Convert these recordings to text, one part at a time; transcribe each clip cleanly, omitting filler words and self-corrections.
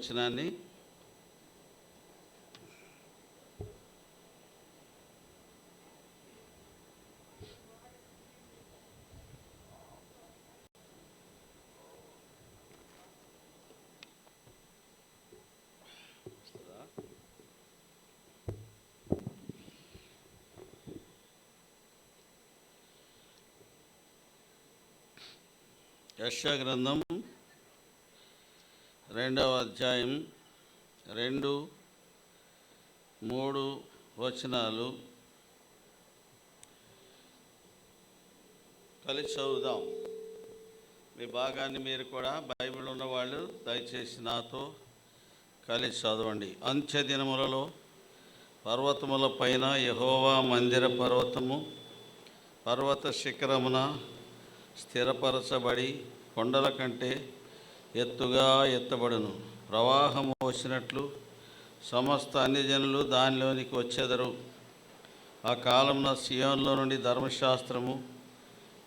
వచనాన్ని యెషయా గ్రంథం 2వ అధ్యాయం 2, 3 వచనాలు కలిసి చదువుదాం. మీ భాగాన్ని మీరు కూడా బైబిల్ ఉన్నవాళ్ళు దయచేసి నాతో కలిసి చదవండి. అంత్య దినములలో పర్వతముల పైన యెహోవా మందిర పర్వత శిఖరమున స్థిరపరచబడి కొండల కంటే ఎత్తుగా ఎత్తబడును. ప్రవాహము వచ్చినట్లు సమస్త అన్యజనులు దానిలోనికి వచ్చెదరు. ఆ కాలమున సియోనులో నుండి ధర్మశాస్త్రము,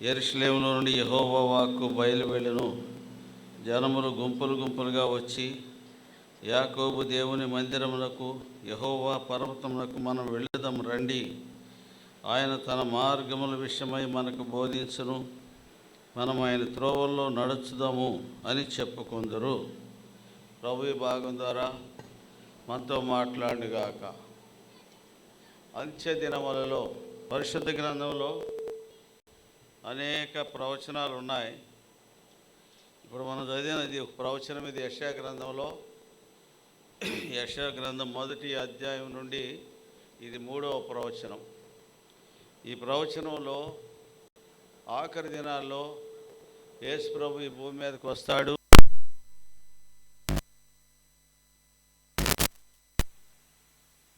యెరూషలేములో నుండి యెహోవా వాక్కు బయలువెళ్ళును. జనములు గుంపులు గుంపులుగా వచ్చి, యాకోబు దేవుని మందిరమునకు, యెహోవా పర్వతమునకు మనం వెళ్ళుదాం రండి, ఆయన తన మార్గముల విషయమై మనకు బోధించును, మనం ఆయన త్రోవల్లో నడుచుదాము అని చెప్పుకుందరు. ప్రభు ఈ భాగం ద్వారా మనతో మాట్లాడుగాక. అంత్య దినములలో పరిశుద్ధ గ్రంథంలో అనేక ప్రవచనాలు ఉన్నాయి. ఇప్పుడు మనం చదివినది ఒక ప్రవచనం. ఇది యెషయా గ్రంథంలో, యెషయా గ్రంథం 1వ అధ్యాయం నుండి ఇది 3వ ప్రవచనం. ఈ ప్రవచనంలో ఆఖరి దినాల్లో యేసు ప్రభు ఈ భూమి మీదకి వస్తాడు.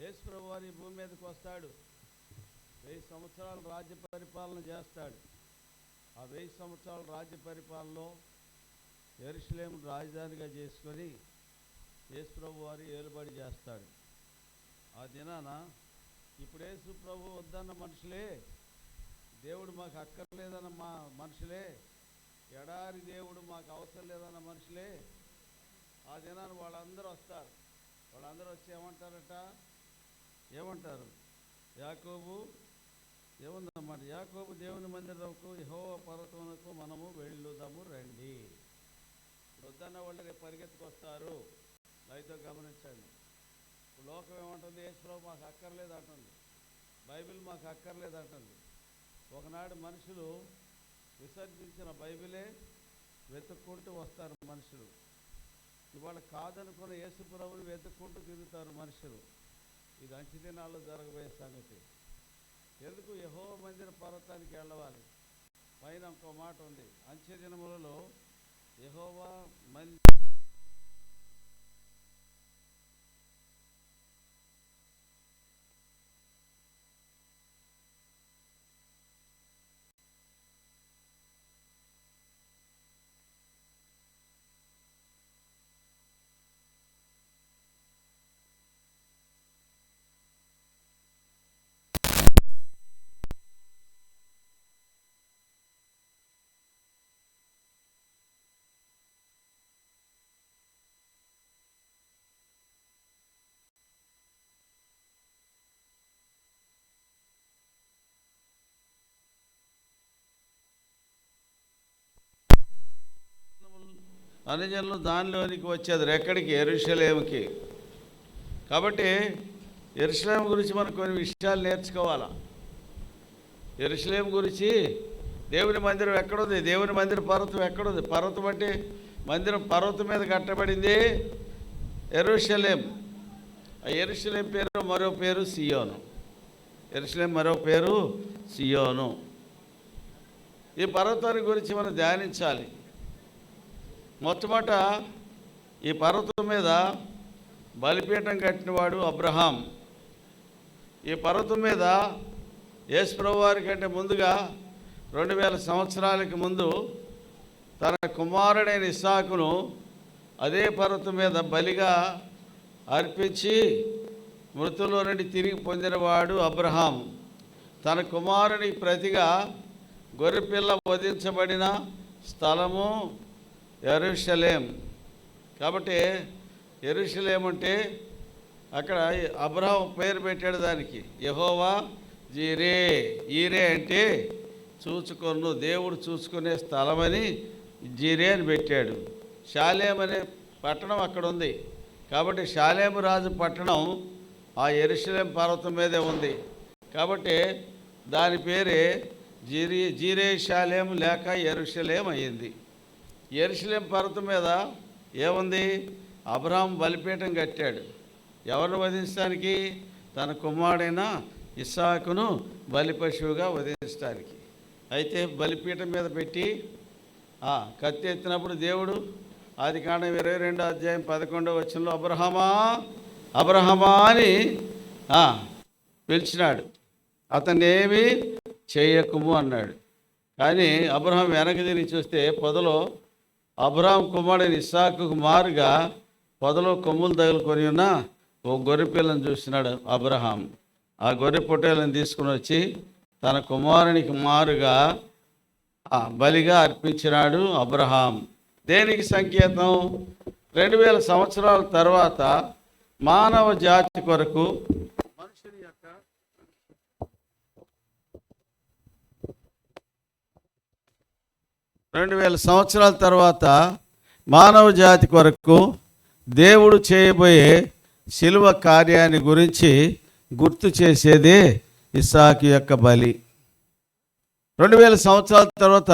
యేసు ప్రభు వారి భూమి మీదకి వస్తాడు. 1000 సంవత్సరాలు రాజ్య పరిపాలన చేస్తాడు. ఆ 1000 సంవత్సరాల రాజ్య పరిపాలనలో యెరూషలేము రాజధానిగా చేసుకొని యేసు ప్రభు వారి ఏలుబడి చేస్తాడు. ఆ దినాన ఇప్పుడు యేసు ప్రభు వద్దన్న మనుషులే, దేవుడు మాకు అక్కర్లేదన్న మనుషులే, ఎడారి దేవుడు మాకు అవసరం లేదన్న మనుషులే, ఆ దినాన్ని వాళ్ళందరూ వస్తారు. వాళ్ళందరూ వచ్చి ఏమంటారు? యాకోబు ఏముందన్నమాట, యాకోబు దేవుని మందిరముకు, యెహోవా పర్వతమునకు మనము వెళ్ళుదాము రండి. వద్దన్న వాళ్ళు రేపు పరిగెత్తుకొస్తారు. దయతో గమనించండి. లోకం ఏమంటుంది? యేసు ప్రభు మాకు అక్కర్లేదు అంటుంది, బైబిల్ మాకు అక్కర్లేదు అంటుంది. ఒకనాడు మనుషులు విసర్జించిన బైబిలే వెతుక్కుంటూ వస్తారు మనుషులు. ఇవాళ కాదనుకున్న యేసు ప్రభువుని వెతుక్కుంటూ తిరుగుతారు మనుషులు. ఇది అంచె దినాల్లో జరగబోయే సంగతి. ఎందుకు యెహోవా మందిర పర్వతానికి వెళ్ళవాలి? పైన ఇంకో మాట ఉంది, అంచె దినములలో యెహోవా అన్యజనులు దానిలోనికి వచ్చేది ఎక్కడికి? యెరూషలేముకి. కాబట్టి యెరూషలేము గురించి మనం కొన్ని విషయాలు నేర్చుకోవాలా. యెరూషలేము గురించి, దేవుని మందిరం ఎక్కడుంది? దేవుని మందిర పర్వతం ఎక్కడుంది? పర్వతం అంటే మందిరం పర్వతం మీద కట్టబడింది యెరూషలేం. ఆ యెరూషలేం పేరు మరో పేరు సియోను. యెరూషలేం మరో పేరు సియోను. ఈ పర్వతాన్ని గురించి మనం ధ్యానించాలి. మొట్టమొదట ఈ పర్వతం మీద బలిపీఠం కట్టినవాడు అబ్రహాం. ఈ పర్వతం మీద యేసు ప్రభు వారి కంటే ముందుగా 2000 సంవత్సరాలకి ముందు తన కుమారుడైన ఇస్సాకును అదే పర్వతం మీద బలిగా అర్పించి మృతుల్లో నుండి తిరిగి పొందినవాడు అబ్రహాం. తన కుమారునికి ప్రతిగా గొర్రెపిల్ల వధించబడిన స్థలము యెరూషలేం. కాబట్టి యెరూషలేం అంటే అక్కడ అబ్రహాం పేరు పెట్టాడు దానికి, యెహోవా జీరే. ఈరే అంటే చూచుకొను, దేవుడు చూసుకునే స్థలమని జీరే అని పెట్టాడు. షాలేం అనే పట్టణం అక్కడ ఉంది కాబట్టి షాలేము రాజు పట్టణం ఆ యెరూషలేం పర్వతం మీదే ఉంది కాబట్టి దాని పేరే జీరే షాలేం లేక యెరూషలేం అయ్యింది. యెరూషలేం పర్వతం మీద ఏముంది? అబ్రహాం బలిపీఠం కట్టాడు. ఎవరిని వధించడానికి? తన కుమారుడైన ఇస్సాకును బలిపశువుగా వధించడానికి. అయితే బలిపీఠం మీద పెట్టి కత్తి ఎత్తినప్పుడు దేవుడు ఆదికాండం 22వ అధ్యాయం 11వ వచనంలో అబ్రహమా అబ్రహమా అని పిలిచినాడు. అతన్ని ఏమీ చేయకుము అన్నాడు. కానీ అబ్రహాం వెనక్కి తిరిగి చూస్తే పొదలో అబ్రహాం కుమారుడైన ఇస్సాకుకు మారుగా పొదలో కొమ్ములు తగులుకొని ఉన్న ఓ గొర్రె పిల్లను చూసినాడు అబ్రహాం. ఆ గొర్రె పొట్టేలను తీసుకుని వచ్చి తన కుమారునికి మారుగా బలిగా అర్పించినాడు అబ్రహాం. దేనికి సంకేతం? 2000 సంవత్సరాల తర్వాత మానవ జాతి కొరకు మనుషుని యొక్క 2000 సంవత్సరాల తర్వాత మానవ జాతి కొరకు దేవుడు చేయబోయే శిలువ కార్యాన్ని గురించి గుర్తు చేసేదే ఇస్సాకు యొక్క బలి. 2000 సంవత్సరాల తర్వాత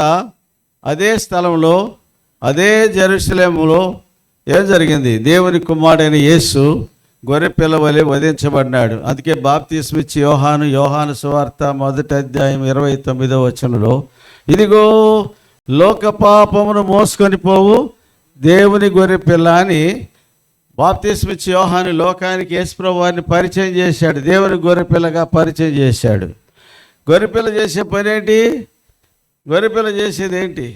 అదే స్థలంలో అదే జెరూసలేములో ఏం జరిగింది? దేవుని కుమారుడైన యేసు గొర్రె పిల్ల వలె వధించబడినాడు. అందుకే బాప్తిస్మిచ్చి యోహాను సువార్త 1వ అధ్యాయం 29వ వచనంలో ఇదిగో లోక పాపమును మోసుకొని పోవు దేవుని గొర్రె పిల్ల అని బాప్తిస్మిచ్చి యోహాను లోకానికి యేసుప్రభు వారిని పరిచయం చేశాడు. దేవుని గొర్రెపిల్లగా పరిచయం చేశాడు. గొర్రెపిల్ల చేసే పని ఏంటి? గొర్రెపిల్ల చేసేది ఏంటి?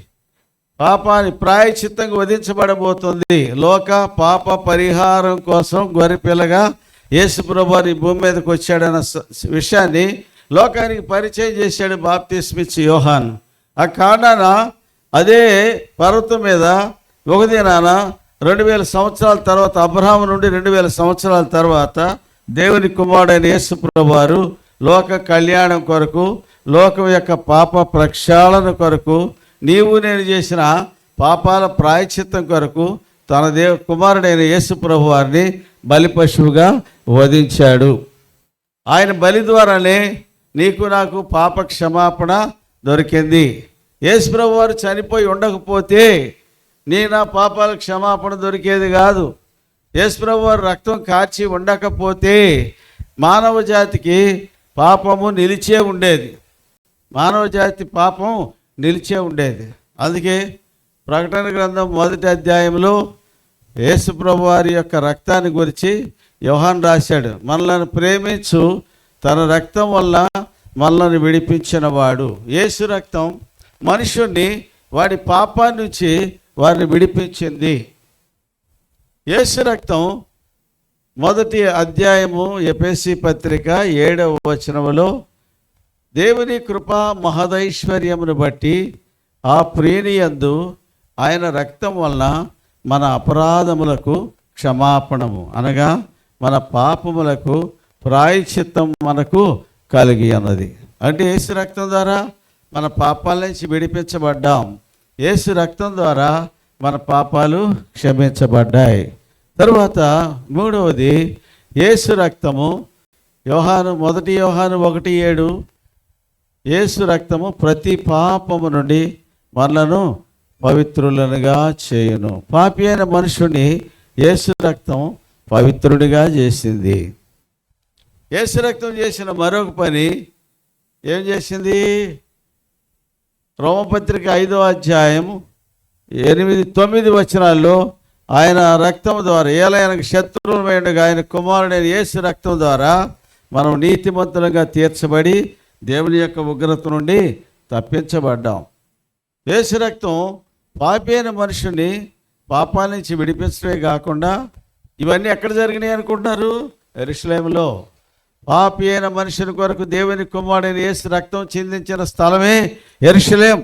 పాపాన్ని ప్రాయశ్చిత్తంగా వధించబడబోతుంది. లోక పాప పరిహారం కోసం గొర్రెపిల్లగా యేసుప్రభు వారి భూమి మీదకి వచ్చాడన్న విషయాన్ని లోకానికి పరిచయం చేశాడు బాప్తిస్మిచ్చి యోహాను. ఆ కారణాన అదే పర్వతం మీద ఒక దినాన 2000 సంవత్సరాల తర్వాత అబ్రహాము నుండి 2000 సంవత్సరాల తర్వాత దేవుని కుమారుడైన యేసుప్రభు వారు లోక కళ్యాణం కొరకు, లోకం యొక్క పాప ప్రక్షాళన కొరకు, నీవు నేను చేసిన పాపాల ప్రాయశ్చిత్తం కొరకు తన కుమారుడైన యేసుప్రభు వారిని బలి పశువుగా వధించాడు. ఆయన బలి ద్వారానే నీకు నాకు పాప క్షమాపణ దొరికింది. యేసుప్రభు వారు చనిపోయి ఉండకపోతే నా పాపాల క్షమాపణ దొరికేది కాదు. యేసుప్రభు వారు రక్తం కార్చి ఉండకపోతే మానవ జాతికి పాపము నిలిచే ఉండేది. మానవ జాతి పాపం నిలిచే ఉండేది. అందుకే ప్రకటన గ్రంథం 1వ అధ్యాయంలో యేసుప్రభు వారి యొక్క రక్తాన్ని గురించి యోహాను రాశాడు. మనలను ప్రేమించు తన రక్తం వల్ల మనల్ని విడిపించిన వాడు. యేసు రక్తం మనుషుణ్ణి వాడి పాపాన్ని నుంచి వారిని విడిపించింది. యేసు రక్తం 1వ అధ్యాయము ఎఫెసీ పత్రిక 7వ వచనములో దేవుని కృపా మహదైశ్వర్యమును బట్టి ఆ ప్రియనియందు ఆయన రక్తం వలన మన అపరాధములకు క్షమాపణము అనగా మన పాపములకు ప్రాయశ్చిత్తం మనకు కలిగి అన్నది. అంటే యేసు రక్తం ద్వారా మన పాపాల నుంచి విడిపించబడ్డాం. యేసు రక్తం ద్వారా మన పాపాలు క్షమించబడ్డాయి. తరువాత 3వది యేసు రక్తము. 1 యోహాను 1:7 యేసు రక్తము ప్రతి పాపము నుండి మనలను పవిత్రులనుగా చేయును. పాపి అయిన మనుషుని యేసు రక్తం పవిత్రుడిగా చేసింది. యేసు రక్తం చేసిన మరొక పని ఏం చేసింది? రోమపత్రిక 5వ అధ్యాయం 8-9 వచనాల్లో ఆయన రక్తం ద్వారా ఏలైనకు శత్రువులమైనగా ఆయన కుమారుడైన యేసు రక్తం ద్వారా మనం నీతిమంతులుగా తీర్చబడి దేవుని యొక్క ఉగ్రత నుండి తప్పించబడ్డాం. యేసు రక్తం పాపి అయిన మనుషుని పాపాల నుంచి విడిపించడమే కాకుండా ఇవన్నీ ఎక్కడ జరిగినాయి అనుకుంటున్నారు? యెరూషలేములో. పాపి అయిన మనుషుని కొరకు దేవుని కుమారుడైన యేసు రక్తం చిందించిన స్థలమే యెరూషలేం.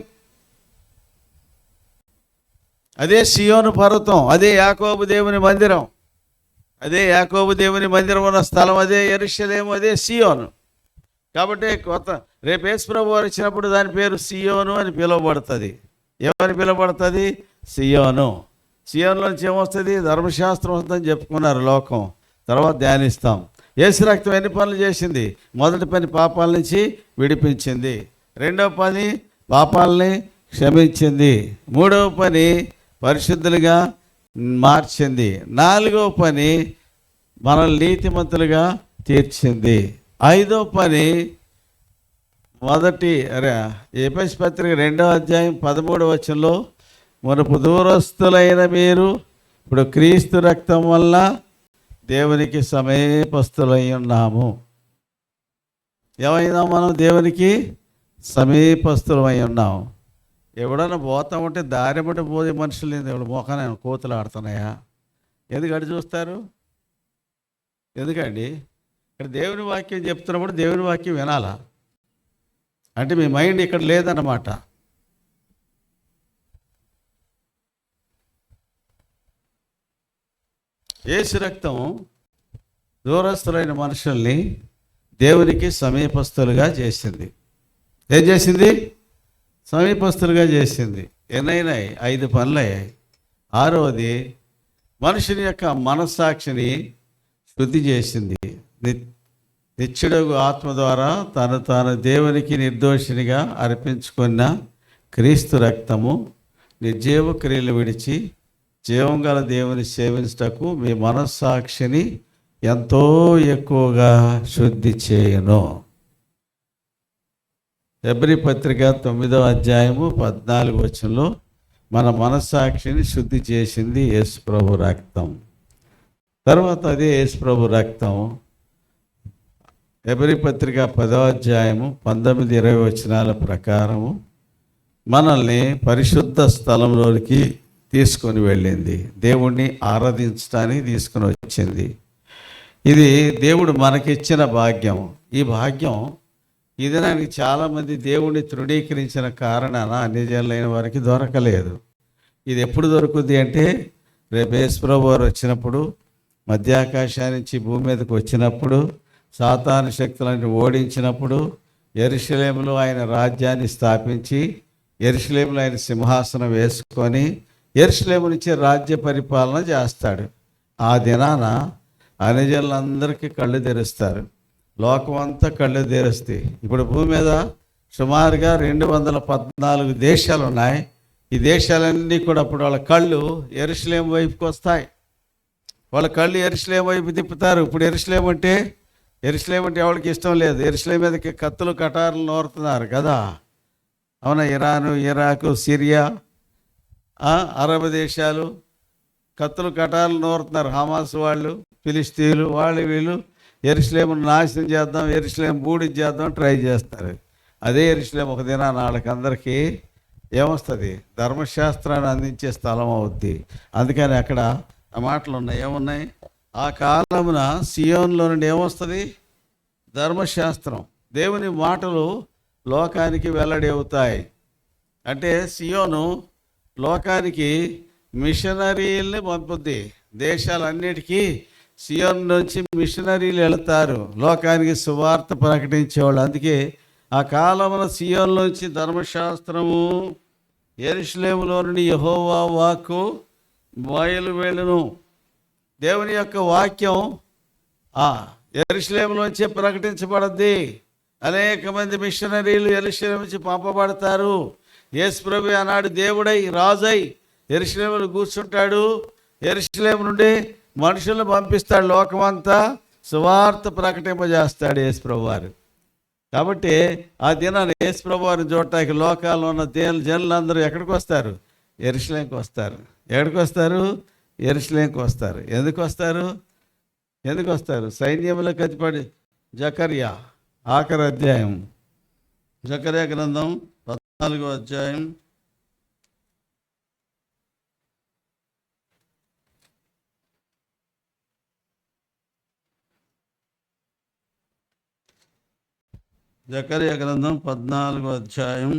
అదే సియోను పర్వతం, అదే యాకోబు దేవుని మందిరం. అదే యాకోబు దేవుని మందిరం ఉన్న స్థలం, అదే యెరూషలేము, అదే సియోను. కాబట్టి రేపు యేసు ప్రభువు వారు వచ్చినప్పుడు దాని పేరు సియోను అని పిలువబడుతుంది. ఏమని పిలువబడుతుంది? సియోను. సియోనులోంచి ఏమొస్తుంది? ధర్మశాస్త్రం వస్తుందని చెప్పుకున్నారు లోకం. తర్వాత ధ్యానిస్తాం. యేసు రక్తం ఎన్ని పనులు చేసింది? మొదటి పని పాపాల నుంచి విడిపించింది. రెండవ పని పాపాలని క్షమించింది. మూడవ పని పరిశుద్ధులుగా మార్చింది. నాలుగవ పని మనల్ని నీతిమంతులుగా తీర్చింది. ఐదవ పని ఎఫెసీ పత్రిక 2వ అధ్యాయం 13వ వచనంలో మనకు దూరస్తులైన మీరు ఇప్పుడు క్రీస్తు రక్తం వల్ల దేవునికి సమీపస్తులై ఉన్నాము. ఏమైనా మనం దేవునికి సమీపస్తులమై ఉన్నాము. ఎవడన్నా పోతా ఉంటే దారి బట్టి పోయే మనుషులు ఎవడు మోకానే కోతులు ఆడుతున్నాయా? ఎందుకంటే చూస్తారు? ఎందుకండి? ఇక్కడ దేవుని వాక్యం చెప్తున్నప్పుడు దేవుని వాక్యం వినాలా? అంటే మీ మైండ్ ఇక్కడ లేదన్నమాట. యేసు రక్తం దూరస్తులైన మనుషుల్ని దేవునికి సమీపస్తులుగా చేసింది. ఏం చేసింది? సమీపస్తులుగా చేసింది. ఎన్నైనాయి? 5 పనులు అయ్యాయి. 6వది మనుషుని యొక్క మనస్సాక్షిని శుద్ధి చేసింది. నిత్యుడగు ఆత్మ ద్వారా తాను దేవునికి నిర్దోషినిగా అర్పించుకున్న క్రీస్తు రక్తము నిర్జీవ క్రియలు విడిచి జీవం గల దేవుని సేవించుటకు మీ మనస్సాక్షిని ఎంతో ఎక్కువగా శుద్ధి చేయను. హెబ్రీ పత్రిక 9వ అధ్యాయము 14వ వచనంలో మన మనస్సాక్షిని శుద్ధి చేసింది యేసు ప్రభు రక్తం. తర్వాత అదే యేసు ప్రభు రక్తం హెబ్రీ పత్రిక 10వ అధ్యాయము 19-20 వచనాల ప్రకారము మనల్ని పరిశుద్ధ స్థలంలోనికి తీసుకొని వెళ్ళింది. దేవుణ్ణి ఆరాధించడానికి తీసుకొని వచ్చింది. ఇది దేవుడు మనకిచ్చిన భాగ్యం. ఈ భాగ్యం ఈ దినానికి చాలామంది దేవుణ్ణి తృణీకరించిన కారణాన అన్యజనులైన వారికి దొరకలేదు. ఇది ఎప్పుడు దొరుకుతుంది అంటే రేపు యేసు ప్రభువు వారు వచ్చినప్పుడు, మధ్యాకాశాన్ని నుంచి భూమి మీదకి వచ్చినప్పుడు, సాతాను శక్తులను ఓడించినప్పుడు, యెరూషలేములో ఆయన రాజ్యాన్ని స్థాపించి యెరూషలేములో ఆయన సింహాసనం వేసుకొని యెరూషలేము నుంచి రాజ్య పరిపాలన చేస్తాడు. ఆ దినాన అన్యజనులందరికీ కళ్ళు తెరుస్తారు. లోకం అంతా కళ్ళు తెరుస్తాయి. ఇప్పుడు భూమి మీద సుమారుగా 214 దేశాలు ఉన్నాయి. ఈ దేశాలన్నీ కూడా అప్పుడు వాళ్ళ కళ్ళు యెరూషలేము వైపుకి వస్తాయి. వాళ్ళ కళ్ళు యెరూషలేము వైపు తిప్పుతారు. ఇప్పుడు యెరూషలేము అంటే ఎవరికి ఇష్టం లేదు. యెరూషలేము మీదకి కత్తులు కటారులు నోరుతున్నారు కదా. అవునా? ఇరాను, ఇరాకు, సిరియా, అరబ్ దేశాలు కత్తులు కటారులు నోరుతున్నారు. హమాస్ వాళ్ళు, ఫిలిస్తీన్లు, వీళ్ళు యెరూషలేమును నాశనం చేద్దాం, యెరూషలేము బూడి చేద్దాం ట్రై చేస్తారు. అదే యెరూషలేము ఒక దినాన వాళ్ళకందరికీ ఏమొస్తుంది? ధర్మశాస్త్రాన్ని అందించే స్థలం అవుద్ది. అందుకని అక్కడ ఆ మాటలు ఉన్నాయి. ఏమున్నాయి? ఆ కాలమున సియోనులో నుండి ఏమొస్తుంది? ధర్మశాస్త్రం. దేవుని మాటలు లోకానికి వెల్లడి అవుతాయి. అంటే సియోను లోకానికి మిషనరీల్ని పంపుద్ది. దేశాలన్నిటికీ సియోను నుంచి మిషనరీలు వెళతారు లోకానికి సువార్త ప్రకటించేవాళ్ళు. అందుకే ఆ కాలమున సియోనులోంచి ధర్మశాస్త్రము, యెరూషలేములో నుండి యెహోవా వాక్కు బయలువెళ్ళును. దేవుని యొక్క వాక్యం యెరూషలేములోంచి ప్రకటించబడద్ది. అనేక మంది మిషనరీలు యెరూషలేము నుంచి పంపబడతారు. యేసు ప్రభువు ఆనాడు దేవుడై రాజై యెరూషలేములో కూర్చుంటాడు. యెరూషలేము నుండి మనుషులను పంపిస్తాడు. లోకమంతా సువార్త ప్రకటింపజేస్తాడు యేసు ప్రభువు వారు. కాబట్టి ఆ దినాన్ని యేసు ప్రభువు వారిని చూడటానికి లోకాల్లో ఉన్న జనులందరూ ఎక్కడికి వస్తారు? యెరూషలేముకి వస్తారు. ఎక్కడికి వస్తారు? యెరూషలేముకి వస్తారు. ఎందుకు వస్తారు? సైన్యములకు అధిపతి జకర్యా ఆఖరి అధ్యాయం, జకర్యా గ్రంథం 14వ అధ్యాయం జకర్యా గ్రంథం 14వ అధ్యాయం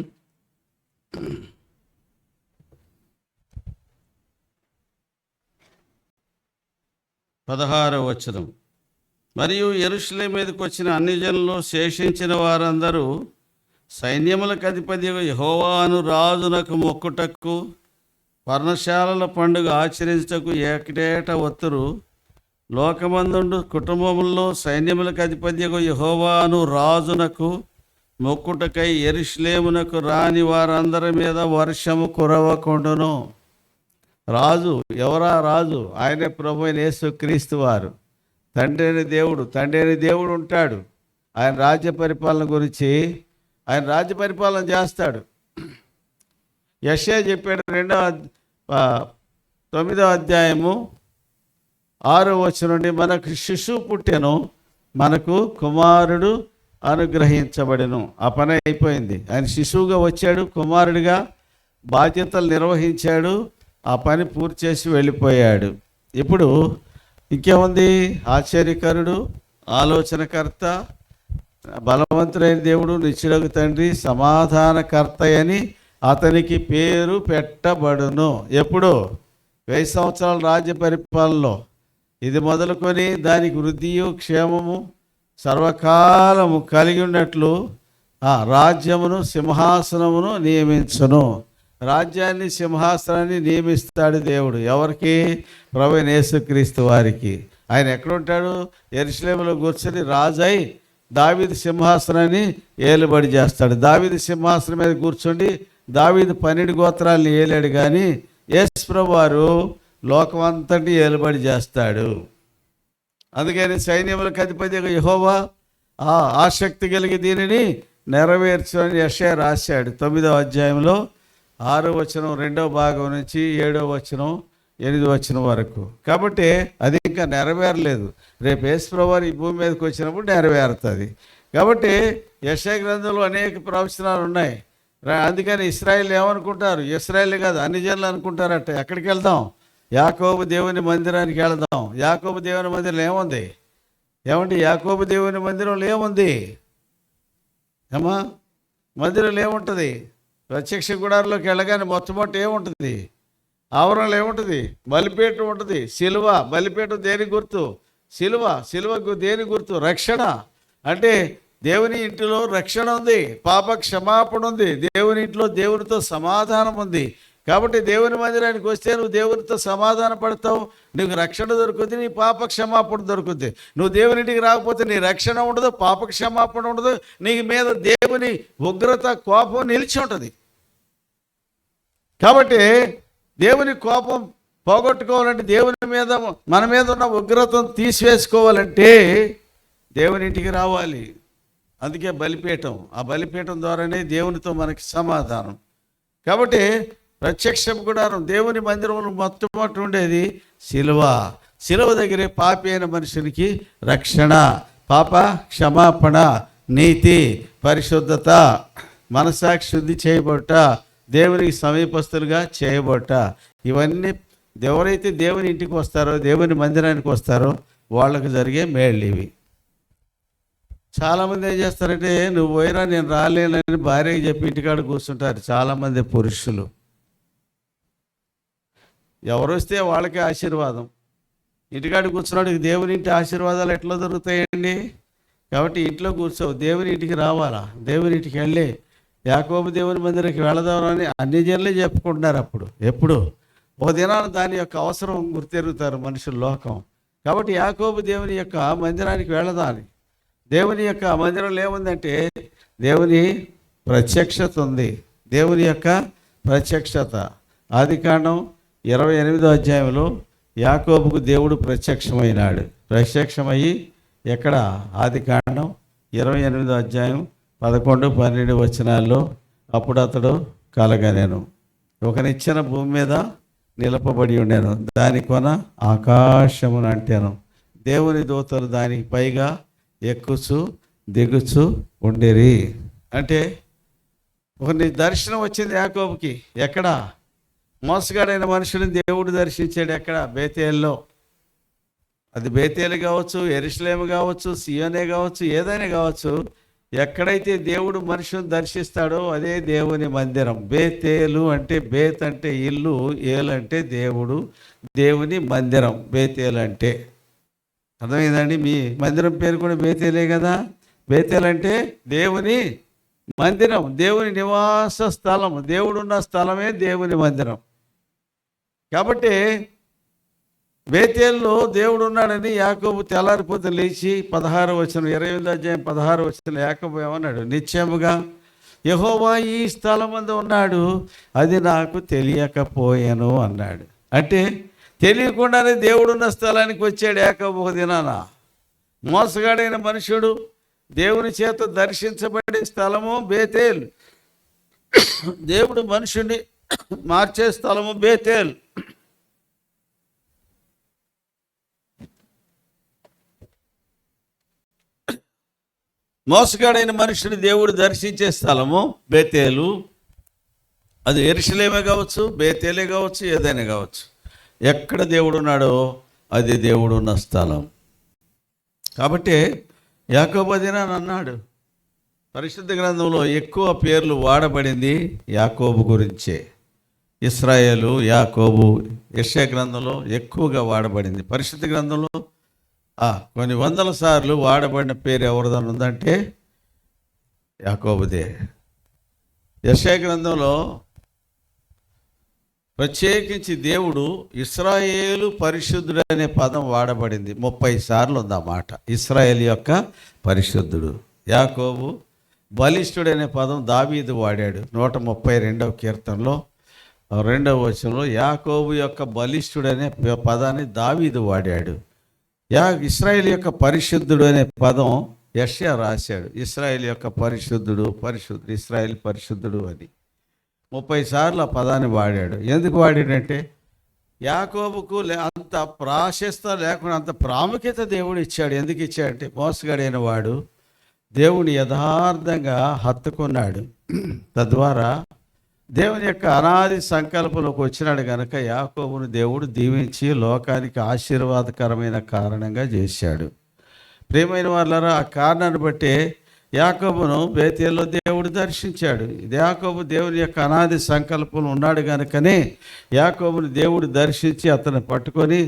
16వ వచనం. మరియు యెరూషలేము మీదకి వచ్చిన అన్ని జనులు శేషించిన వారందరూ సైన్యములకు అధిపతి యెహోవాను రాజునకు మొక్కుటకు పర్ణశాలల పండుగ ఆచరించుటకు ఏకటేట వత్తురు. లోకమందుండు కుటుంబముల్లో సైన్యములకు అధిపతి యెహోవాను రాజునకు మొక్కుటకై యెరూషలేమునకు రాని వారందరి మీద వర్షము కురవకుండును. రాజు ఎవరా? రాజు ఆయనే ప్రభు అయిన యేసుక్రీస్తు వారు. తండ్రి అయిన దేవుడు ఉంటాడు. ఆయన రాజ్య పరిపాలన గురించి ఆయన రాజ్య పరిపాలన చేస్తాడు. యెషయా చెప్పాడు 9వ అధ్యాయము 6వ వచనం నుండి, మనకు శిశువు పుట్టెను, మనకు కుమారుడు అనుగ్రహించబడెను. ఆ పని అయిపోయింది. ఆయన శిశువుగా వచ్చాడు, కుమారుడిగా బాధ్యతలు నిర్వహించాడు, ఆ పని పూర్తి చేసి వెళ్ళిపోయాడు. ఇప్పుడు ఇంకేముంది? ఆశ్చర్యకరుడు, ఆలోచనకర్త, బలవంతుడైన దేవుడు, నిత్యుడగు తండ్రి, సమాధానకర్త అని అతనికి పేరు పెట్టబడును. ఎప్పుడు? 1000 సంవత్సరాల రాజ్య పరిపాలనలో ఇది మొదలుకొని దానికి వృద్ధియు క్షేమము సర్వకాలము కలిగి ఉన్నట్లు రాజ్యమును సింహాసనమును నియమించును. రాజ్యాన్ని సింహాసనాన్ని నియమిస్తాడు దేవుడు. ఎవరికి? ప్రభువైన యేసుక్రీస్తు వారికి. ఆయన ఎక్కడుంటాడు? యెరూషలేములో కూర్చొని రాజై దావీదు సింహాసనాన్ని ఏలుబడి చేస్తాడు. దావీదు సింహాసనం మీద కూర్చోండి దావీదు 12 గోత్రాలను ఏలాడు, కానీ యేసు ప్రభు వారు లోకమంతటి ఏలుబడి చేస్తాడు. అందుకని సైన్యములకు అధిపతి యెహోవా ఆసక్తి కలిగి దీనిని నెరవేర్చని యెషయా రాశాడు 9వ అధ్యాయంలో 6వ వచనం 2వ భాగం నుంచి 7వ వచనం 8వ వచనం వరకు. కాబట్టి అది ఇంకా నెరవేరలేదు. రేపు యేసు ప్రభు వారు ఈ భూమి మీదకి వచ్చినప్పుడు నెరవేరుతుంది. కాబట్టి యెషయా గ్రంథంలో అనేక ప్రవచనాలు ఉన్నాయి. అందుకని ఇశ్రాయేల్ ఏమనుకుంటారు? ఇశ్రాయేల్ కాదు, అన్ని జనులు అనుకుంటారట. ఎక్కడికి వెళ్దాం? యాకోబు దేవుని మందిరానికి వెళదాం. యాకోబు దేవుని మందిరం ఏముంది? ఏమండి? యాకోబు దేవుని మందిరంలో ఏముంది? ఏమా మందిరంలో ఏముంటుంది? ప్రత్యక్ష గుడారంలోకి వెళ్ళగానే మొట్టమొదటి ఏముంటుంది? ఆవరణలో ఏముంటుంది? బలిపీఠం ఉంటుంది. సిలువ, బలిపీఠం దేని గుర్తు? సిలువకు దేని గుర్తు? రక్షణ. అంటే దేవుని ఇంటిలో రక్షణ ఉంది, పాప క్షమాపణ ఉంది, దేవుని ఇంట్లో దేవునితో సమాధానం ఉంది. కాబట్టి దేవుని మందిరానికి వస్తే నువ్వు దేవునితో సమాధాన పడతావు, నీకు రక్షణ దొరుకుతుంది, నీ పాప క్షమాపణ దొరుకుతుంది. నువ్వు దేవుని ఇంటికి రాకపోతే నీ రక్షణ ఉండదు, పాప క్షమాపణ ఉండదు, నీ మీద దేవుని ఉగ్రత కోపం నిలిచి ఉంటుంది. కాబట్టి దేవుని కోపం పోగొట్టుకోవాలంటే, దేవుని మీద మన మీద ఉన్న ఉగ్రతను తీసివేసుకోవాలంటే దేవుని ఇంటికి రావాలి. అందుకే బలిపీఠం. ఆ బలిపీఠం ద్వారానే దేవునితో మనకి సమాధానం. కాబట్టి ప్రత్యక్ష గుడారం దేవుని మందిరంలో మొట్టమొదటి ఉండేది సిలువ దగ్గరే పాపి అయిన మనుషునికి రక్షణ, పాప క్షమాపణ, నీతి, పరిశుద్ధత, మనసాక్షి శుద్ధి చేయబట్ట, దేవునికి సమీపస్తులుగా చేయబట్ట. ఇవన్నీ ఎవరైతే దేవుని ఇంటికి వస్తారో, దేవుని మందిరానికి వస్తారో వాళ్ళకు జరిగే మేళ్ళు ఇవి. చాలామంది ఏం చేస్తారంటే, నువ్వు పోయినా నేను రాలేనని భార్యకి చెప్పి ఇంటికాడ కూర్చుంటారు చాలామంది పురుషులు. ఎవరు వస్తే వాళ్ళకే ఆశీర్వాదం. ఇంటికాడ కూర్చున్నాడు దేవుని ఇంటి ఆశీర్వాదాలు ఎట్లా దొరుకుతాయండి? కాబట్టి ఇంట్లో కూర్చోవు, దేవుని ఇంటికి రావాలా. దేవుని ఇంటికి వెళ్ళి యాకోబు దేవుని మందిరానికి వెళదామని అన్ని జనులే చెప్పుకుంటున్నారు. ఎప్పుడు ఒక దినాన దాని యొక్క అవసరం గుర్తెరుగుతారు మనుషుల లోకం. కాబట్టి యాకోబు దేవుని యొక్క మందిరానికి వెళదాని. దేవుని యొక్క మందిరంలో ఏముందంటే దేవుని ప్రత్యక్షత ఉంది. దేవుని యొక్క ప్రత్యక్షత ఆదికాండం 28వ అధ్యాయంలో యాకోబుకు దేవుడు ప్రత్యక్షమైనాడు. ప్రత్యక్షమయ్యి ఎక్కడ? ఆదికాండం 28వ అధ్యాయం 11, 12 వచనాల్లో, అప్పుడు అతడు కలగనేను, ఒక నిచ్చెన భూమి మీద నిలపబడి ఉండేను, దాని కొన ఆకాశమును అంటాను, దేవుని దూతలు దానికి పైగా ఎక్కుచు దిగుచు ఉండేరి. అంటే ఒక దర్శనం వచ్చింది యాకోబుకి. ఎక్కడ? మోసగాడైన మనుషుని దేవుడు దర్శించాడు. ఎక్కడ? బేతేల్లో. అది బేతేలు కావచ్చు, యెరూషలేము కావచ్చు, సియోనే కావచ్చు, ఏదైనా కావచ్చు. ఎక్కడైతే దేవుడు మనుషుని దర్శిస్తాడో అదే దేవుని మందిరం. బేతేలు అంటే, బేత్ అంటే ఇల్లు, ఏలు అంటే దేవుడు, దేవుని మందిరం బేతేలు అంటే. అర్థమైందండి? మీ మందిరం పేరు కూడా బేతేలే కదా. బేతేల్ అంటే దేవుని మందిరం, దేవుని నివాస స్థలం, దేవుడున్న స్థలమే దేవుని మందిరం. కాబట్టి బేతేల్లో దేవుడు ఉన్నాడని యాకోబు తెల్లారిపోతే లేచి 16వ వచనం 28వ అధ్యాయం 16వ వచనం యాకోబు ఏమన్నాడు? నిశ్చయముగా యెహోవా ఈ స్థలమందు ఉన్నాడు, అది నాకు తెలియకపోయాను అన్నాడు. అంటే తెలియకుండానే దేవుడున్న స్థలానికి వచ్చాడు యాకోబు ఒక దినాన. మోసగాడైన మనుషుడు దేవుని చేత దర్శించబడే స్థలము బేతేల్. దేవుడు మనుషుని మార్చే స్థలము బేతేల్. మోసగాడైన మనుషుని దేవుడు దర్శించే స్థలము బేతేలు. అది యెరూషలేమే కావచ్చు, బేతేలే కావచ్చు, ఏదైనా కావచ్చు. ఎక్కడ దేవుడు ఉన్నాడో అది దేవుడు ఉన్న స్థలం. కాబట్టి యాకోబు దినాన అన్నాడు. పరిశుద్ధ గ్రంథంలో ఎక్కువ పేర్లు వాడబడింది యాకోబు గురించే. ఇశ్రాయేలు, యాకోబు యెషయా గ్రంథంలో ఎక్కువగా వాడబడింది. పరిశుద్ధ గ్రంథంలో కొన్ని వందల సార్లు వాడబడిన పేరు ఎవరిదని ఉందంటే యాకోబుదే. యెషయా గ్రంథంలో ప్రత్యేకించి దేవుడు ఇశ్రాయేలు పరిశుద్ధుడు అనే పదం వాడబడింది 30 సార్లు ఉందన్నమాట. ఇశ్రాయేలు యొక్క పరిశుద్ధుడు. యాకోబు బలిష్ఠుడు అనే పదం దావీదు వాడాడు 132వ కీర్తనలో 2వ వచనంలో. యాకోబు యొక్క బలిష్ఠుడు అనే పదాన్ని దావీదు వాడాడు. ఇశ్రాయేలు యొక్క పరిశుద్ధుడు అనే పదం యెషయా రాశాడు. ఇశ్రాయేలు యొక్క పరిశుద్ధుడు, పరిశుద్ధుడు, ఇశ్రాయేలు పరిశుద్ధుడు అని 30 సార్లు ఆ పదాన్ని వాడాడు. ఎందుకు వాడాడంటే యాకోబుకు అంత ప్రాశస్త లేకుండా అంత ప్రాముఖ్యత దేవుడు ఇచ్చాడు. ఎందుకు ఇచ్చాడంటే మోసగాడైన వాడు దేవుని యథార్థంగా హత్తుకున్నాడు. తద్వారా దేవుని యొక్క అనాది సంకల్పంలోకి వచ్చినాడు కనుక యాకోబును దేవుడు దీవించి లోకానికి ఆశీర్వాదకరమైన కారణంగా చేశాడు. ప్రియమైన వాళ్ళారా, ఆ కారణాన్ని బట్టి యాకోబును బేతేల్లో దేవుడు దర్శించాడు. యాకోబు దేవుని యొక్క అనాది సంకల్పంలో ఉన్నాడు కనుకనే యాకోబుని దేవుడు దర్శించి అతను పట్టుకొని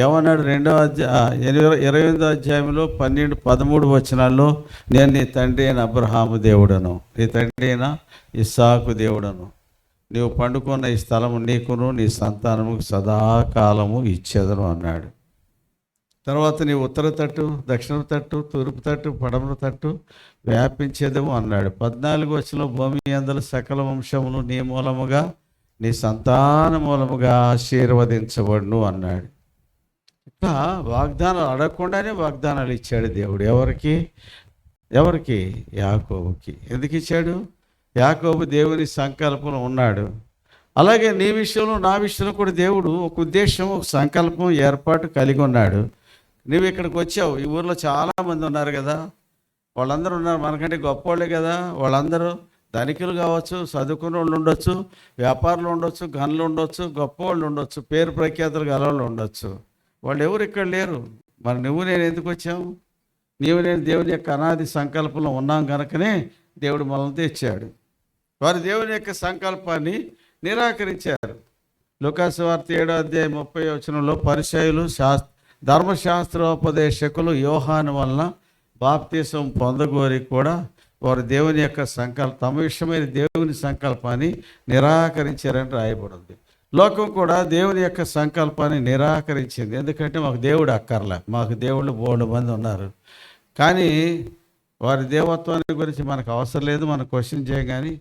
ఏమన్నాడు? 28వ అధ్యాయంలో 12-13 వచనాల్లో, నేను నీ తండ్రి అయిన అబ్రహాము దేవుడను, నీ తండ్రి అయిన ఇస్సాకు దేవుడను, నీవు పండుకున్న ఈ స్థలము నీకును నీ సంతానముకు సదాకాలము ఇచ్చేదను అన్నాడు. తర్వాత నీ ఉత్తర తట్టు, దక్షిణ తట్టు, తూర్పు తట్టు, పడమర తట్టు వ్యాపించేదేమో అన్నాడు. 14వ వచనంలో, భూమి యందల సకల వంశములు నీ మూలముగా నీ సంతాన మూలముగా ఆశీర్వదించబడును అన్నాడు. ఇట్లా వాగ్దానాలు అడగకుండానే వాగ్దానాలు ఇచ్చాడు దేవుడు. ఎవరికి? యాకోబుకి. ఎందుకు ఇచ్చాడు? యాకోబు దేవుని సంకల్పంలో ఉన్నాడు. అలాగే నీ విషయంలో నా విషయంలో కూడా దేవుడు ఒక ఉద్దేశం, ఒక సంకల్పం, ఏర్పాటు కలిగి ఉన్నాడు. నువ్వు ఇక్కడికి వచ్చావు. ఈ ఊర్లో చాలామంది ఉన్నారు కదా, వాళ్ళందరూ ఉన్నారు మనకంటే గొప్పవాళ్ళే కదా. వాళ్ళందరూ ధనికులు కావచ్చు, చదువుకున్న వాళ్ళు ఉండొచ్చు, వ్యాపారులు ఉండొచ్చు, గనులు ఉండొచ్చు, గొప్పవాళ్ళు ఉండొచ్చు, పేరు ప్రఖ్యాతులు గలవాళ్ళు ఉండొచ్చు. వాళ్ళు ఎవరు ఇక్కడ లేరు. మరి నువ్వు నేను ఎందుకు వచ్చాము? నీవు నేను దేవుని యొక్క అనాది సంకల్పంలో ఉన్నాం కనుకనే దేవుడు మనల్ని తెచ్చాడు. వారు దేవుని యొక్క సంకల్పాన్ని నిరాకరించారు. లూకాసు వార్త 7వ అధ్యాయం 30వ వచనంలో, పరిసయ్యులు ధర్మశాస్త్రోపదేశకులు యోహాను వలన బాప్తీసం పొందగోరి కూడా వారు దేవుని యొక్క తమ విషయమైన దేవుని సంకల్పాన్ని నిరాకరించారని రాయబడింది. లోకం కూడా దేవుని యొక్క సంకల్పాన్ని నిరాకరించింది. ఎందుకంటే మాకు దేవుడు అక్కర్లే, మాకు దేవుళ్ళు బోల్డు మంది ఉన్నారు, కానీ వారి దేవత్వాన్ని గురించి మనకు అవసరం లేదు, మనం క్వశ్చన్ చేయం. కానీ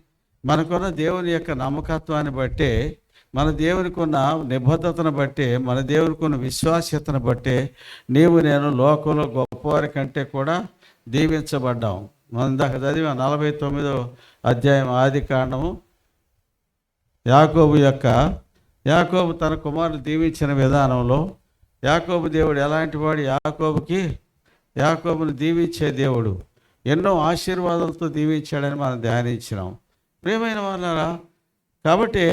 మనకున్న దేవుని యొక్క నమ్మకత్వాన్ని బట్టే, మన దేవునికి ఉన్న నిబద్ధతను బట్టే, మన దేవునికి ఉన్న విశ్వాస్యతను బట్టే నీవు నేను లోకంలో గొప్పవారి కంటే కూడా దీవించబడ్డాం. మనం ఇందాక చదివా 49వ అధ్యాయం ఆది కాండము. యాకోబు తన కుమారుడు దీవించిన విధానంలో యాకోబు దేవుడు ఎలాంటి వాడు? యాకోబును దీవించే దేవుడు, ఎన్నో ఆశీర్వాదాలతో దీవించాడని మనం ధ్యానించినాం. ప్రియమైన వాళ్ళారా, కాబట్టి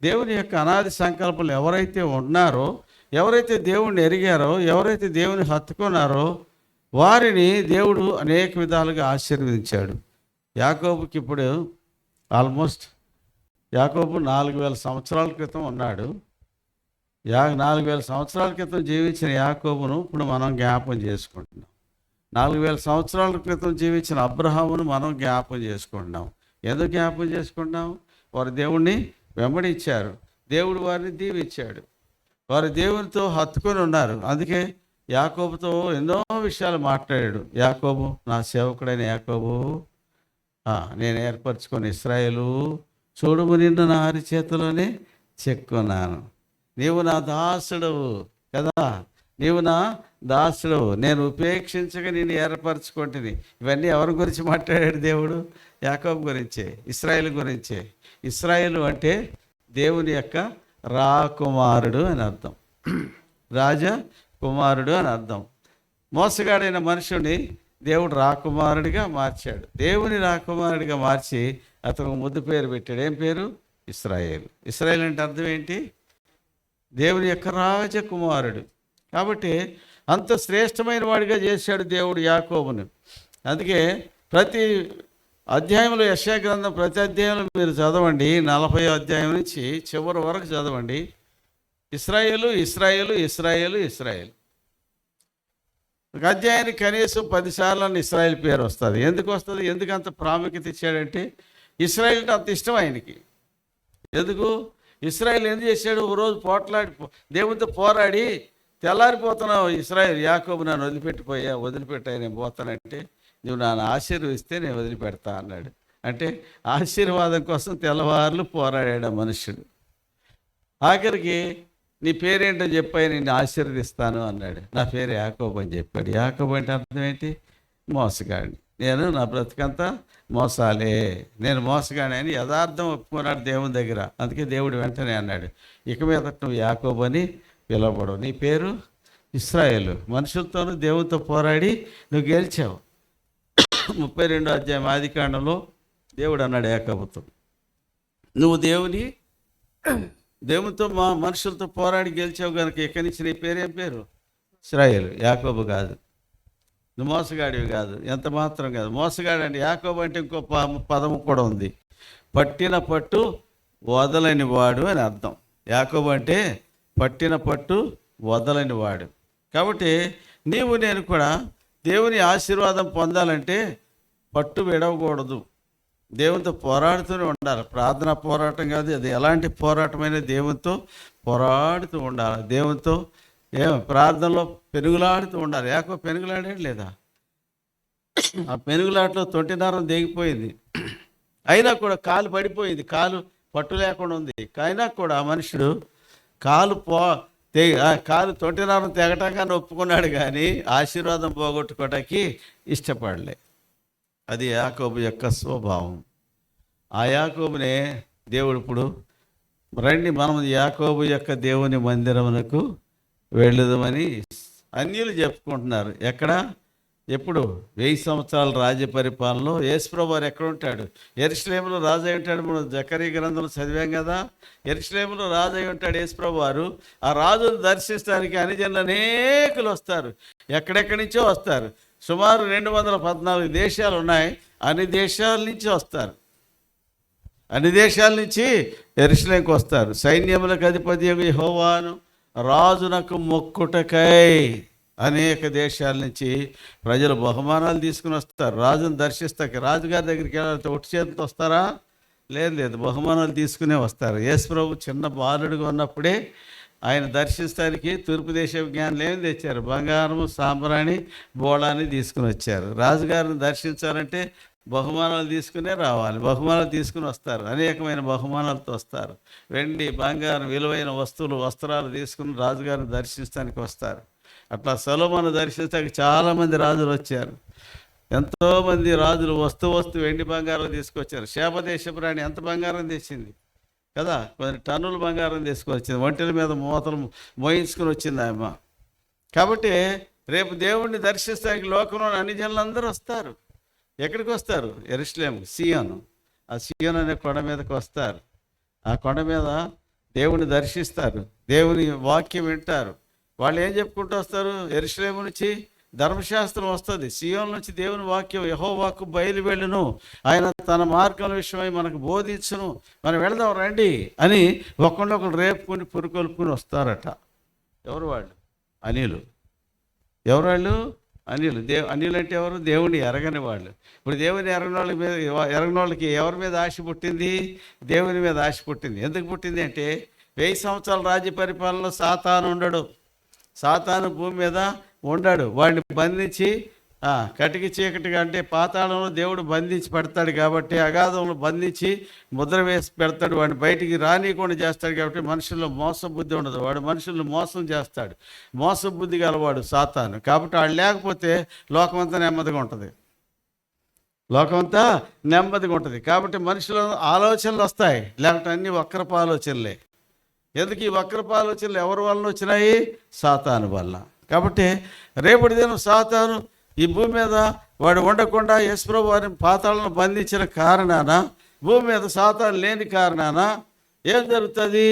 దేవుని యొక్క అనాది సంకల్పంలో ఎవరైతే ఉన్నారో, ఎవరైతే దేవుణ్ణి ఎరిగారో, ఎవరైతే దేవుని హత్తుకున్నారో వారిని దేవుడు అనేక విధాలుగా ఆశీర్వదించాడు. యాకోబుకి ఇప్పుడు ఆల్మోస్ట్ 4000 సంవత్సరాల క్రితం ఉన్నాడు. 4000 సంవత్సరాల క్రితం జీవించిన యాకోబును ఇప్పుడు మనం జ్ఞాపం చేసుకుంటున్నాం. 4000 సంవత్సరాల క్రితం జీవించిన అబ్రహామును మనం జ్ఞాపం చేసుకుంటున్నాం. ఎందుకు జ్ఞాపం చేసుకుంటున్నాం? వారు దేవుణ్ణి వెంబడించారు, దేవుడు వారిని దీవించాడు, వారు దేవునితో హత్తుకొని ఉన్నారు. అందుకే యాకోబుతో ఎన్నో విషయాలు మాట్లాడాడు. యాకోబు, నా సేవకుడైన యాకోబు, నేను ఏర్పరచుకొని ఇశ్రాయేలు, చూడుము నిన్ను నా అరిచేతిలోనే చెక్కున్నాను, నీవు నా దాసుడవు కదా, నీవు నా దాసుడవు, నేను ఉపేక్షించగా నేను ఏర్పరచుకుంటుని. ఇవన్నీ ఎవరి గురించి మాట్లాడాడు దేవుడు? యాకోబు గురించే, ఇశ్రాయేలు గురించే. ఇశ్రాయేలు అంటే దేవుని యొక్క రాకుమారుడు అని అర్థం, రాజా కుమారుడు అని అర్థం. మోసగాడైన మనుషుని దేవుడు రాకుమారుడిగా మార్చాడు. దేవుని రాకుమారుడిగా మార్చి అతను ముద్దు పేరు పెట్టాడు. ఏం పేరు? ఇశ్రాయేలు. ఇశ్రాయేలు అంటే అర్థం ఏంటి? దేవుని యొక్క రాజకుమారుడు. కాబట్టి అంత శ్రేష్టమైన వాడిగా చేశాడు దేవుడు యాకోబును. అందుకే ప్రతి అధ్యాయంలో, యెషయా గ్రంథం ప్రతి అధ్యాయంలో మీరు చదవండి, 40వ అధ్యాయం నుంచి చివరి వరకు చదవండి, ఇశ్రాయేలు ఇశ్రాయేలు ఇశ్రాయేలు ఇశ్రాయేలు. ఒక అధ్యాయానికి కనీసం 10 సార్లు ఇశ్రాయేల్ పేరు వస్తుంది. ఎందుకు వస్తుంది? ఎందుకు అంత ప్రాముఖ్యత ఇచ్చాడంటే ఇశ్రాయేల్ అంటే అంత ఇష్టం ఆయనకి. ఎందుకు? ఇశ్రాయేల్ ఏం చేశాడు? ఓ రోజు దేవునితో పోరాడి, తెల్లారిపోతున్నావు ఇశ్రాయేల్, యాకోబు నన్ను వదిలిపెట్టాయి, నేను పోతానంటే నువ్వు నన్ను ఆశీర్వదిస్తే నేను వదిలిపెడతా అన్నాడు. అంటే ఆశీర్వాదం కోసం తెల్లవారులు పోరాడాడు ఆ మనుష్యుడు. ఆఖరికి నీ పేరేంటో చెప్పాయి, నిన్ను ఆశీర్వదిస్తాను అన్నాడు. నా పేరు యాకోబు అని చెప్పాడు. యాకోబు అంటే అర్థం ఏంటి? మోసగాడిని. నేను నా బ్రతికంతా మోసాలే, నేను మోసగాడిని అని యథార్థం ఒప్పుకున్నాడు దేవుని దగ్గర. అందుకే దేవుడు వెంటనే అన్నాడు, ఇక మీద నువ్వు యాకోబు అని పిలవబడవు, నీ పేరు ఇశ్రాయేలు. మనుషులతోనూ దేవునితో పోరాడి నువ్వు గెలిచావు. 32వ అధ్యాయం ఆదికాండంలో దేవుడు అన్నాడు యాకోబుతో, నువ్వు దేవునితో మనుషులతో పోరాడి గెలిచావు కనుక ఇక్కడి నుంచి నీ పేరేం పేరు? ఇశ్రాయేలు, యాకోబు కాదు. నువ్వు మోసగాడివి కాదు, ఎంత మాత్రం కాదు. మోసగాడు అంటే యాకోబు అంటే ఇంకో పదము కూడా ఉంది, పట్టిన పట్టు వదలని వాడు అని అర్థం. యాకోబు అంటే పట్టిన పట్టు వదలని వాడు. కాబట్టి నేను కూడా దేవుని ఆశీర్వాదం పొందాలంటే పట్టు విడవకూడదు, దేవునితో పోరాడుతూనే ఉండాలి. ప్రార్థన పోరాటం కాదు, అది ఎలాంటి పోరాటమైనా దేవునితో పోరాడుతూ ఉండాలి. దేవునితో ప్రార్థనలో పెనుగులాడుతూ ఉండాలి. యాకోబు పెనుగులాడాడు లేదా? ఆ పెనుగులాటలో తొంటినారం దిగిపోయింది, అయినా కూడా కాలు పడిపోయింది, కాలు పట్టు లేకుండా ఉంది. అయినా కూడా ఆ మనుషుడు కాలు తొంటినారం తెగటంగానే ఒప్పుకున్నాడు, కానీ ఆశీర్వాదం పోగొట్టుకోవటానికి ఇష్టపడలే. అది యాకోబు యొక్క స్వభావం. ఆ యాకోబునే దేవుడు ఇప్పుడు, రండి మనం యాకోబు యొక్క దేవుని మందిరమునకు వెళ్ళుదామని అన్యులు చెప్పుకుంటున్నారు. ఎక్కడ? ఎప్పుడు? 1000 సంవత్సరాల రాజ్య పరిపాలనలో యేసుప్రభువు వారు ఎక్కడ ఉంటాడు? యెరూషలేములో రాజు అయి ఉంటాడు. మనం జకరియా గ్రంథంలో చదివాం కదా, యెరూషలేములో రాజు అయి ఉంటాడు యేసుప్రభువు వారు. ఆ రాజును దర్శించడానికి అన్యజనులు అనేకులు వస్తారు, ఎక్కడెక్కడి నుంచో వస్తారు. సుమారు 214 దేశాలు ఉన్నాయి. అన్ని దేశాల నుంచి వస్తారు, అన్ని దేశాల నుంచి యెరూషలేముకు వస్తారు. సైన్యములకు అధిపతి యెహోవాను రాజునకు మొక్కుటకై అనేక దేశాల నుంచి ప్రజలు బహుమానాలు తీసుకుని వస్తారు. రాజును దర్శిస్తాక రాజుగారి దగ్గరికి వెళ్ళాలంటే ఒట్టి చేతితో వస్తారా? లేదు, బహుమానాలు తీసుకునే వస్తారు. యేసు ప్రభు చిన్న బాలుడిగా ఉన్నప్పుడే ఆయన దర్శిస్తానికి తూర్పు దేశ జ్ఞానులు ఏమి తెచ్చారు? బంగారము, సాంబ్రాణి, బోళాన్ని తీసుకుని వచ్చారు. రాజుగారిని దర్శించాలంటే బహుమానాలు తీసుకునే రావాలి, బహుమానాలు తీసుకుని వస్తారు. అనేకమైన బహుమానాలతో వస్తారు. వెండి, బంగారం, విలువైన వస్త్రాలు తీసుకుని రాజుగారిని దర్శించడానికి వస్తారు. అట్లా సొలొమోను దర్శించడానికి చాలామంది రాజులు వచ్చారు. ఎంతోమంది రాజులు వస్తూ వెండి బంగారం తీసుకొచ్చారు. శేబదేశపు రాణి ఎంత బంగారం తెచ్చింది కదా, కొన్ని టన్నుల బంగారం తీసుకొచ్చింది, ఒంటెల మీద మూతలు మోయించుకుని వచ్చింది ఆమె. కాబట్టి రేపు దేవుణ్ణి దర్శిస్తానికి లోకంలోని అన్ని జనులందరూ వస్తారు. ఎక్కడికి వస్తారు? యెరూషలేము, సియోను. ఆ సియోను అనే కొండ మీదకి వస్తారు. ఆ కొండ మీద దేవుని దర్శిస్తారు, దేవుని వాక్యం వింటారు. వాళ్ళు ఏం చెప్పుకుంటూ వస్తారు? యెరూషలేము నుంచి ధర్మశాస్త్రం వస్తుంది. సియోను నుంచి దేవుని వాక్యం యెహోవా వాక్కు బయలు వెళ్ళును, ఆయన తన మార్గం విషయమై మనకు బోధించును, మనం వెళదాం రండి అని ఒకళ్ళొకరు రేపుకొని పురుకొల్పుకొని వస్తారట. ఎవరు వాళ్ళు? అనిలు. ఎవరు వాళ్ళు? అనిలు. అనిలు అంటే ఎవరు? దేవుని ఎరగని వాళ్ళు. ఇప్పుడు దేవుని ఎరగని వాళ్ళకి ఎవరి మీద ఆశ పుట్టింది? దేవుని మీద ఆశ పుట్టింది. ఎందుకు పుట్టింది అంటే 1000 సంవత్సరాల రాజ్య పరిపాలనలో సాతాను ఉండడు. సాతాను భూమి మీద ఉండాడు. వాడిని బంధించి కటికి చీకటిగా అంటే పాతాళంలో దేవుడు బంధించి పెడతాడు కాబట్టి, అగాధంలో బంధించి ముద్ర వేసి పెడతాడు. వాడిని బయటికి రానియకుండా చేస్తాడు కాబట్టి మనుషుల్లో మోస బుద్ధి ఉండదు. వాడు మనుషులను మోసం చేస్తాడు. మోస బుద్ధి గలవాడు సాతాను. కాబట్టి వాడు లేకపోతే లోకమంతా నెమ్మదిగా ఉంటుంది. లోకమంతా నెమ్మదిగా ఉంటుంది. కాబట్టి మనుషుల ఆలోచనలు వస్తాయి, లేకపోతే అన్ని వక్రపు ఆలోచనలే. ఎందుకు ఈ వక్రపు ఆలోచనలు ఎవరి వలన వచ్చినాయి? సాతాను వల్ల. కాబట్టి రేపటి దినం సాతాను ఈ భూమి మీద వాడు ఉండకుండా యేసుప్రభు వారిని పాతాళను బంధించిన కారణాన, భూమి మీద సాతాను లేని కారణాన ఏం జరుగుతుంది?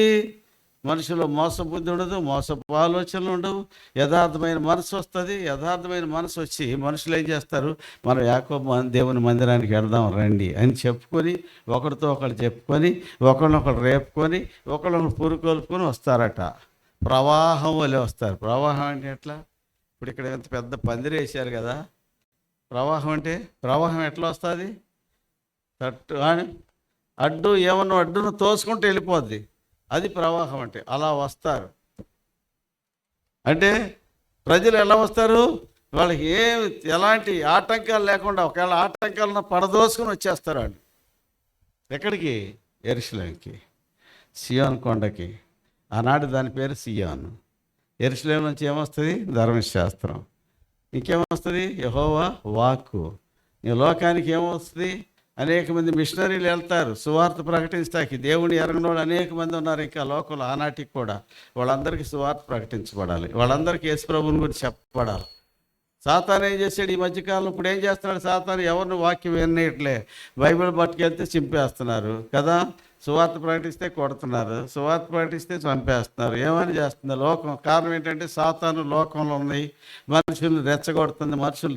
మనుషులు మోసబుద్ధి ఉండదు, మోసపు ఆలోచనలు ఉండవు, యథార్థమైన మనసు వస్తుంది. యథార్థమైన మనసు వచ్చి మనుషులు ఏం చేస్తారు? మనం యాకోబు దేవుని మందిరానికి వెళ్దాం రండి అని చెప్పుకొని, ఒకరితో ఒకరు చెప్పుకొని, ఒకరినొకరు రేపుకొని, ఒకరినొకరు పురుకొల్పుకొని వస్తారట. ప్రవాహం వలె వస్తారు. ప్రవాహం అంటే ఎట్లా? ఇప్పుడు ఇక్కడ ఎంత పెద్ద పందిరి వేశారు కదా, ప్రవాహం అంటే ప్రవాహం ఎట్లా వస్తుంది? అడ్డు ఏమన్నా అడ్డును తోసుకుంటూ వెళ్ళిపోద్ది, అది ప్రవాహం అంటే. అలా వస్తారు. అంటే ప్రజలు ఎలా వస్తారు? వాళ్ళకి ఎలాంటి ఆటంకాలు లేకుండా, ఒకవేళ ఆటంకాలను పడదోసుకుని వచ్చేస్తారు వాళ్ళు. ఎక్కడికి? యెరూషలేముకి, సియోను కొండకి. ఆనాడు దాని పేరు సియోను. యెరూషలేము నుంచి ఏమొస్తుంది? ధర్మశాస్త్రం. ఇంకేమొస్తుంది? యెహోవా వాక్కు. ఈ లోకానికి ఏమొస్తుంది? అనేక మంది మిషనరీలు వెళ్తారు సువార్త ప్రకటించడానికి. దేవుని ఎరగనోళ్ళు అనేక మంది ఉన్నారు ఇంకా లోకంలో ఆనాటికి కూడా. వాళ్ళందరికీ సువార్త ప్రకటించబడాలి, వాళ్ళందరికీ యేసు ప్రభువుని గురించి చెప్పబడాలి. సాతాను ఏం చేశాడు ఈ మధ్యకాలంలో? ఇప్పుడు ఏం చేస్తున్నాడు సాతాను? ఎవరిని వాక్యం వినట్లే, బైబిల్ పట్టుకెళ్తే చింపేస్తున్నారు కదా, సువార్త ప్రకటిస్తే కొడుతున్నారు, సువార్త ప్రకటిస్తే చంపేస్తున్నారు. ఏమని చేస్తుంది లోకం? కారణం ఏంటంటే సాతాను లోకంలో ఉన్నాయి, మనుషులను రెచ్చగొడుతుంది, మనుషులు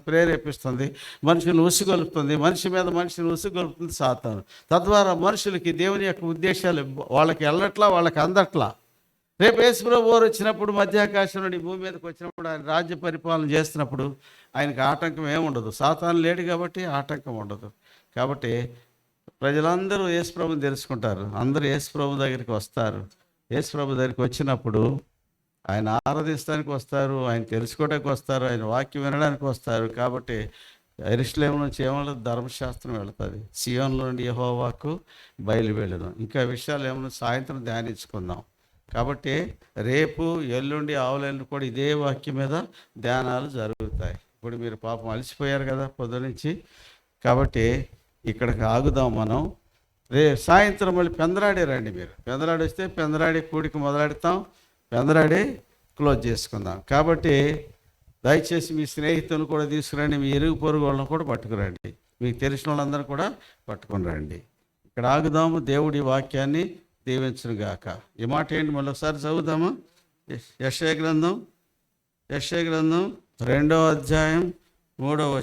ప్రేరేపిస్తుంది, మనుషులను ఉసిగొలుపుతుంది, మనిషి మీద మనిషిని ఉసిగొలుపుతుంది సాతాను. తద్వారా మనుషులకి దేవుని యొక్క ఉద్దేశాలు వాళ్ళకి వెళ్ళట్లా, వాళ్ళకి అందట్లా. రేపు యేసుప్రభు వారు వచ్చినప్పుడు, మధ్యాకాశం నుండి భూమి మీదకి వచ్చినప్పుడు, ఆయన రాజ్య పరిపాలన చేస్తున్నప్పుడు ఆయనకు ఆటంకం ఏముండదు. సాతాను లేడు కాబట్టి ఆటంకం ఉండదు. కాబట్టి ప్రజలందరూ యేసుప్రభుని తెలుసుకుంటారు, అందరూ యేసుప్రభు దగ్గరికి వస్తారు. యేసుప్రభు దగ్గరికి వచ్చినప్పుడు ఆయన ఆరాధించడానికి వస్తారు, ఆయన తెలుసుకోవడానికి వస్తారు, ఆయన వాక్యం వినడానికి వస్తారు. కాబట్టి యెరూషలేము నుంచి ఏమన్నా ధర్మశాస్త్రం వెళుతుంది, సియోను నుండి యెహోవా వాక్కు బయలు వెళ్ళను. ఇంకా విషయాలు ఏమన్నా సాయంత్రం ధ్యానించుకుందాం. కాబట్టి రేపు ఎల్లుండి ఆవులెల్లుండి కూడా ఇదే వాక్యం మీద ధ్యానాలు జరుగుతాయి. ఇప్పుడు మీరు పాపం అలసిపోయారు కదా పొద్దునుంచి, కాబట్టి ఇక్కడికి ఆగుదాం మనం. సాయంత్రం మళ్ళీ పెందరాడే రండి. మీరు పెందరాడి వస్తే పెందరాడి కూడికి మొదలెడతాం, పెందరాడే క్లోజ్ చేసుకుందాం. కాబట్టి దయచేసి మీ స్నేహితులను కూడా తీసుకురండి, మీ ఇరుగు పొరుగు వాళ్ళని కూడా పట్టుకురండి, మీకు తెలిసిన వాళ్ళందరూ కూడా పట్టుకుని రండి. ఇక్కడ ఆగుదాము. దేవుడి వాక్యాన్ని దీవించును గాక. ఈ మాట ఏంటి మళ్ళీ ఒకసారి చదువుదామా? యెషయా గ్రంథం 2వ అధ్యాయం 3వ